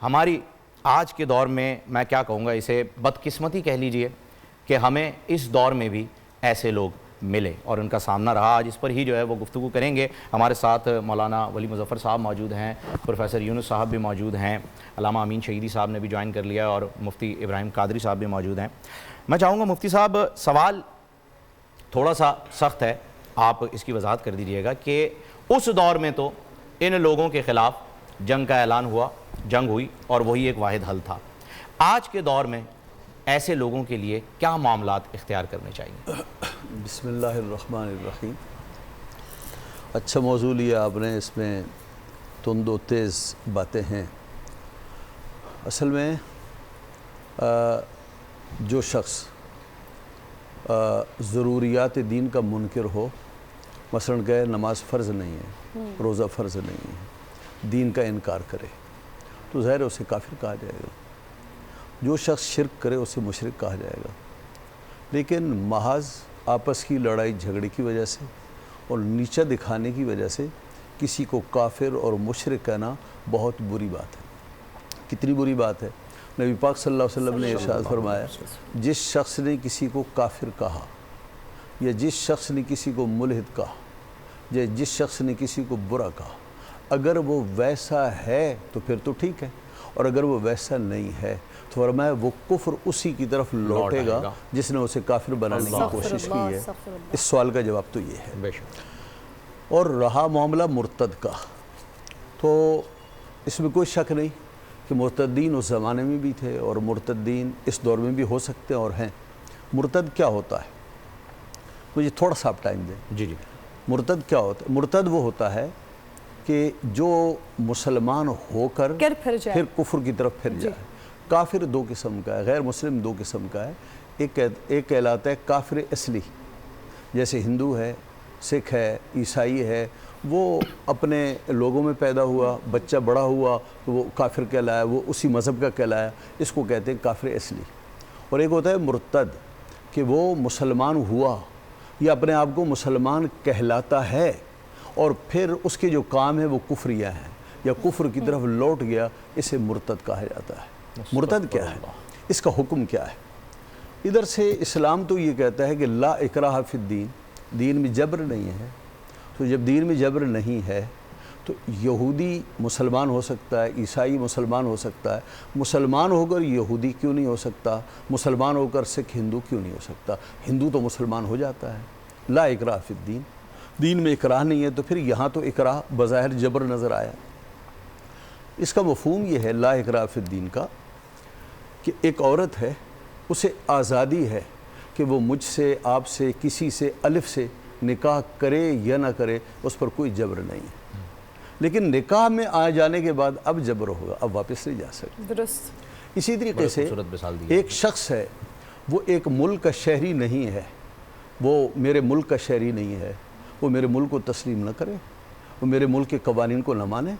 ہماری آج کے دور میں کیا کہوں گا، اسے بدقسمتی کہہ لیجئے کہ ہمیں اس دور میں بھی ایسے لوگ ملے اور ان کا سامنا رہا۔ آج اس پر ہی جو ہے وہ گفتگو کریں گے۔ ہمارے ساتھ مولانا ولی مظفر صاحب موجود ہیں، پروفیسر یونس صاحب بھی موجود ہیں، علامہ امین شہیدی صاحب نے بھی جوائن کر لیا اور مفتی ابراہیم قادری صاحب بھی موجود ہیں۔ میں چاہوں گا مفتی صاحب، سوال تھوڑا سا سخت ہے، آپ اس کی وضاحت کر دیجئے گا کہ اس دور میں تو ان لوگوں کے خلاف جنگ کا اعلان ہوا، جنگ ہوئی اور وہی ایک واحد حل تھا۔ آج کے دور میں ایسے لوگوں کے لیے کیا معاملات اختیار کرنے چاہیے؟ بسم اللہ الرحمن الرحیم۔ اچھا موضوع لیا آپ نے، اس میں تند و تیز باتیں ہیں۔ اصل میں جو شخص ضروریات دین کا منکر ہو، مثلاً کہ نماز فرض نہیں ہے، روزہ فرض نہیں ہے، دین کا انکار کرے تو ظاہر اسے کافر کہا جائے گا۔ جو شخص شرک کرے اسے مشرک کہا جائے گا۔ لیکن محض آپس کی لڑائی جھگڑے کی وجہ سے اور نیچا دکھانے کی وجہ سے کسی کو کافر اور مشرک کہنا بہت بری بات ہے۔ کتنی بری بات ہے؟ نبی پاک صلی اللہ علیہ وسلم نے ارشاد فرمایا، جس شخص نے کسی کو کافر کہا یا جس شخص نے کسی کو ملحد کہا یا جس شخص نے کسی کو برا کہا، اگر وہ ویسا ہے تو پھر تو ٹھیک ہے، اور اگر وہ ویسا نہیں ہے تو فرمایا وہ کفر اسی کی طرف لوٹے گا جس نے اسے کافر بنانے کی کوشش کی ہے۔ اس سوال کا جواب تو یہ ہے۔ اور رہا معاملہ مرتد کا، تو اس میں کوئی شک نہیں کہ مرتدین اس زمانے میں بھی تھے اور مرتدین اس دور میں بھی ہو سکتے ہیں اور ہیں۔ مرتد کیا ہوتا ہے؟ مجھے تھوڑا سا آپ ٹائم دیں۔ جی۔ مرتد کیا ہوتا ہے؟ مرتد وہ ہوتا ہے کہ جو مسلمان ہو کر پھر کفر کی طرف پھر جائے۔ کافر دو قسم کا ہے، غیر مسلم دو قسم کا ہے۔ ایک کہلاتا ہے کافر اصلی، جیسے ہندو ہے، سکھ ہے، عیسائی ہے، وہ اپنے لوگوں میں پیدا ہوا، بچہ بڑا ہوا تو وہ کافر کہلایا، وہ اسی مذہب کا کہلایا، اس کو کہتے ہیں کافر اصلی۔ اور ایک ہوتا ہے مرتد، کہ وہ مسلمان ہوا یا اپنے آپ کو مسلمان کہلاتا ہے اور پھر اس کے جو کام ہے وہ کفریہ ہیں یا کفر کی طرف لوٹ گیا، اسے مرتد کہا جاتا ہے۔ مرتد کیا ہے؟ اس کا حکم کیا ہے؟ ادھر سے اسلام تو یہ کہتا ہے کہ لا اکراہ فی الدین، دین میں جبر نہیں ہے۔ تو جب دین میں جبر نہیں ہے تو یہودی مسلمان ہو سکتا ہے، عیسائی مسلمان ہو سکتا ہے، مسلمان ہو کر یہودی کیوں نہیں ہو سکتا؟ مسلمان ہو کر سکھ ہندو کیوں نہیں ہو سکتا؟ ہندو تو مسلمان ہو جاتا ہے۔ لا اکراہ فی الدین، دین میں اکراہ نہیں ہے، تو پھر یہاں تو اکراہ بظاہر جبر نظر آیا۔ اس کا مفہوم یہ ہے لا اکراہ فی الدین کا کہ ایک عورت ہے، اسے آزادی ہے کہ وہ مجھ سے، آپ سے، کسی سے، الف سے نکاح کرے یا نہ کرے، اس پر کوئی جبر نہیں ہے۔ لیکن نکاح میں آ جانے کے بعد اب جبر ہوگا، اب واپس نہیں جا سکتے۔ درست۔ اسی طریقے سے ایک شخص ہے، وہ ایک ملک کا شہری نہیں ہے، وہ میرے ملک کا شہری نہیں ہے، وہ میرے ملک کو تسلیم نہ کرے، وہ میرے ملک کے قوانین کو نہ مانے،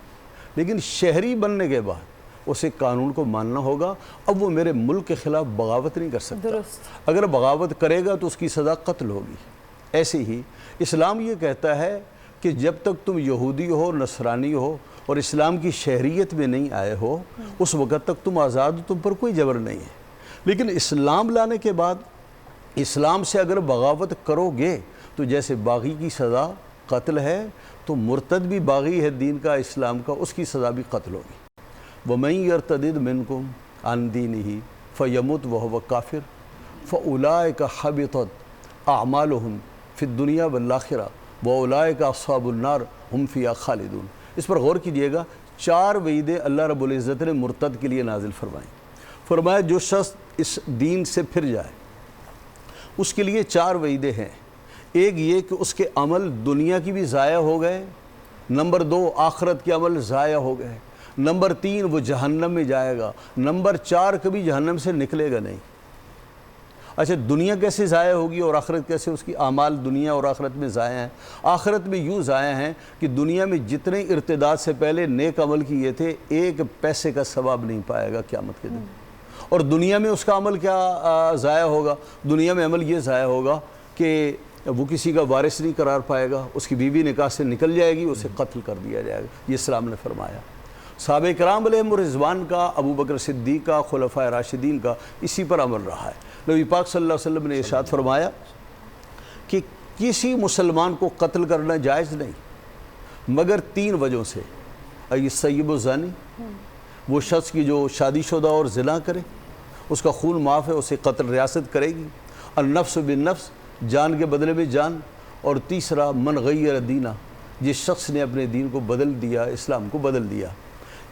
لیکن شہری بننے کے بعد اسے قانون کو ماننا ہوگا۔ اب وہ میرے ملک کے خلاف بغاوت نہیں کر سکتا۔ اگر بغاوت کرے گا تو اس کی سزا قتل ہوگی۔ ایسے ہی اسلام یہ کہتا ہے کہ جب تک تم یہودی ہو، نصرانی ہو اور اسلام کی شہریت میں نہیں آئے ہو، اس وقت تک تم آزاد ہو، تم پر کوئی جبر نہیں ہے۔ لیکن اسلام لانے کے بعد اسلام سے اگر بغاوت کرو گے تو جیسے باغی کی سزا قتل ہے، تو مرتد بھی باغی ہے دین کا، اسلام کا، اس کی سزا بھی قتل ہوگی۔ وَمَن يَرْتَدِدْ مِنْكُمْ عَنْ دِينِهِ فَيَمُتْ وَهُوَ كَافِرٌ فَأُولَٰئِكَ حَبِطَتْ أَعْمَالُهُمْ فِي الدُّنْيَا وَالْآخِرَةِ وَأُولَٰئِكَ أَصْحَابُ النَّارِ هُمْ فِيهَا خَالِدُونَ۔ اس پر غور کیجئے گا، 4 وعیدیں اللہ رب العزت نے مرتد کے لیے نازل فرمائیں۔ فرمایا جو شخص اس دین سے پھر جائے اس کے لیے 4 وعیدیں ہیں۔ ایک یہ کہ اس کے عمل دنیا کی بھی ضائع ہو گئے، نمبر 2 آخرت کے عمل ضائع ہو گئے، نمبر 3 وہ جہنم میں جائے گا، نمبر 4 کبھی جہنم سے نکلے گا نہیں۔ اچھا، دنیا کیسے ضائع ہوگی اور آخرت کیسے؟ اس کی اعمال دنیا اور آخرت میں ضائع ہیں۔ آخرت میں یوں ضائع ہیں کہ دنیا میں جتنے ارتداد سے پہلے نیک عمل کیے تھے، 1 پیسے کا ثواب نہیں پائے گا قیامت کے دن۔ اور دنیا میں اس کا عمل کیا ضائع ہوگا؟ دنیا میں عمل یہ ضائع ہوگا کہ وہ کسی کا وارث نہیں قرار پائے گا، اس کی بیوی نکاح سے نکل جائے گی، اسے قتل کر دیا جائے گا، یہ اسلام نے فرمایا۔ صحابہ کرام علیہم رضوان کا، ابو بکر صدیق کا، خلفائے راشدین کا اسی پر عمل رہا ہے۔ نبی پاک صلی اللہ علیہ وسلم نے ارشاد فرمایا کہ کسی مسلمان کو قتل کرنا جائز نہیں مگر 3 وجہوں سے۔ السیب الزانی، وہ شخص کی جو شادی شدہ اور زنا کرے، اس کا خون معاف ہے، اسے قتل ریاست کرے گی۔ النفس بالنفس، جان کے بدلے میں جان۔ اور تیسرا من غیر دینہ، جس شخص نے اپنے دین کو بدل دیا، اسلام کو بدل دیا۔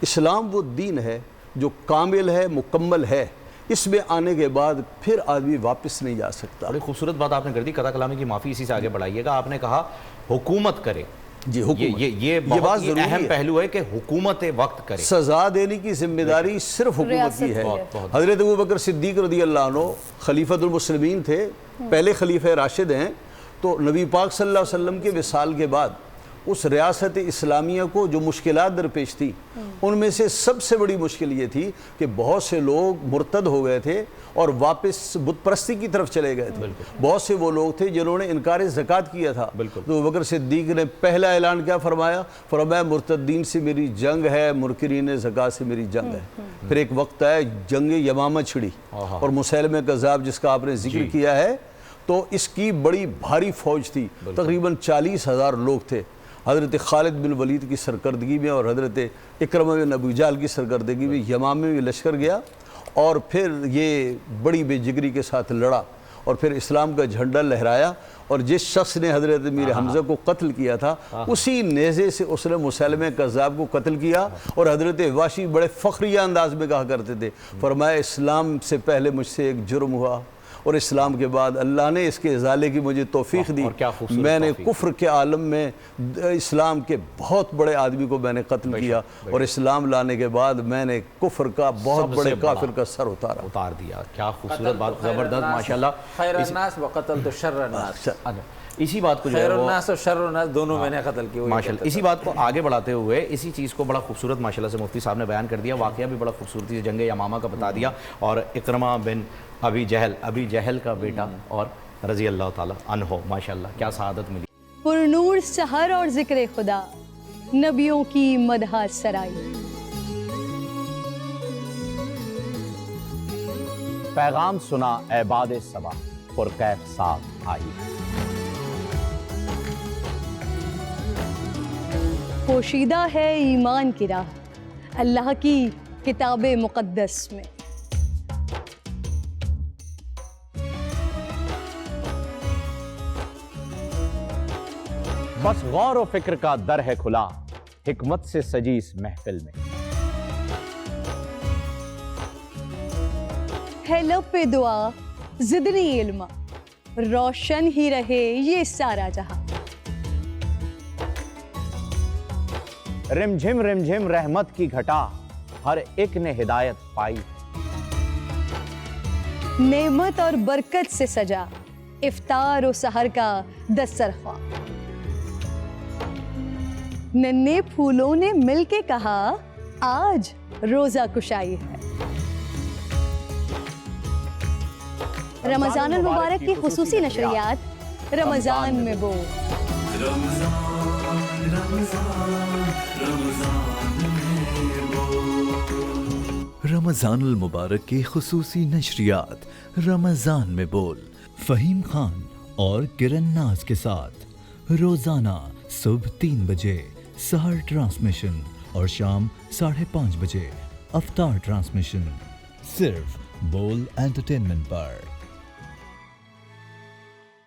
اسلام وہ دین ہے جو کامل ہے، مکمل ہے، اس میں آنے کے بعد پھر آدمی واپس نہیں جا سکتا۔ بڑی خوبصورت بات آپ نے کر دی، قطع کلامی کی معافی، اسی سے آگے بڑھائیے گا۔ آپ نے کہا حکومت کرے، جی حکومت، یہ بہت ہی اہم پہلو ہے کہ حکومت وقت کرے۔ سزا دینے کی ذمہ داری صرف حکومت کی ہے۔ حضرت ابو بکر صدیق رضی اللہ عنہ خلیفۃ المسلمین تھے، پہلے خلیفہ راشد ہیں، تو نبی پاک صلی اللہ علیہ وسلم کے وصال کے بعد اس ریاست اسلامیہ کو جو مشکلات درپیش تھی، ان میں سے سب سے بڑی مشکل یہ تھی کہ بہت سے لوگ مرتد ہو گئے تھے اور واپس بت پرستی کی طرف چلے گئے تھے۔ بہت سے وہ لوگ تھے جنہوں نے انکار زکوٰۃ کیا تھا۔ تو ابو بکر صدیق نے پہلا اعلان کیا فرمایا؟ فرمایا مرتدین سے میری جنگ ہے، منکرین زکوٰۃ سے میری جنگ ہے۔ پھر ایک وقت آیا جنگ یمامہ چھڑی، اور مسیلمہ کذاب جس کا آپ نے ذکر کیا ہے، تو اس کی بڑی بھاری فوج تھی، تقریباً 40,000 لوگ تھے۔ حضرت خالد بن ولید کی سرکردگی میں اور حضرت اکرمہ بن ابو جہل کی سرکردگی میں یمامہ میں لشکر گیا، اور پھر یہ بڑی بے جگری کے ساتھ لڑا، اور پھر اسلام کا جھنڈا لہرایا، اور جس شخص نے حضرت امیر حمزہ کو قتل کیا تھا، اسی نیزے سے اس نے مسیلمہ کذاب کو قتل کیا۔ اور حضرت واشی بڑے فخریہ انداز میں کہا کرتے تھے، فرمایا اسلام سے پہلے مجھ سے ایک جرم ہوا، اور اسلام کے بعد اللہ نے اس کے ازالے کی مجھے توفیق دی، میں نے کفر کے عالم میں اسلام کے بہت بڑے آدمی کو میں نے قتل کیا، اور اسلام لانے کے بعد میں نے کفر کا بہت بڑے کافر کا سر اتار دیا۔ کیا خوبصورت بات، زبردست، ماشاءاللہ۔ خیر الناس وقتل تو شر الناس، اسی بات کو جو خیر الناس اور شر الناس دونوں میں نے قتل کی۔ ماشاءاللہ، اسی بات کو آگے بڑھاتے ہوئے اسی چیز کو بڑا خوبصورت ماشاءاللہ سے مفتی صاحب نے بیان کر دیا، واقعہ بھی بڑا خوبصورتی سے جنگ یمامہ کا بتا دیا، اور اکرمہ بن ابی جہل کا بیٹا، اور رضی اللہ تعالیٰ عنہ، ماشاءاللہ کیا سعادت ملی۔ پرنور سحر اور ذکر خدا، نبیوں کی مدح سرائی۔ پیغام سنا اے باد صبا، پرکیف صاحب آئی۔ پوشیدہ ہے ایمان کی راہ اللہ کی کتاب مقدس میں۔ بس غور و فکر کا در ہے کھلا، حکمت سے سجی اس محفل میں۔ ہے لب پہ دعا زدنی علما، روشن ہی رہے یہ سارا جہاں۔ رم جھم رحمت کی گھٹا، ہر ایک نے ہدایت پائی۔ نعمت اور برکت سے سجا افطار و سحر کا دسترخوان۔ ننھے پھولوں نے مل کے کہا آج روزہ کشائی ہے۔ رمضان المبارک کی خصوصی نشریات رمضان میں بول۔ رمضان المبارک کی خصوصی نشریات رمضان میں بول، فہیم خان اور کرن ناز کے ساتھ روزانہ صبح 3 بجے سحر ٹرانسمیشن اور شام 5:30 بجے افطار ٹرانسمیشن، صرف بول انٹرٹینمنٹ پر۔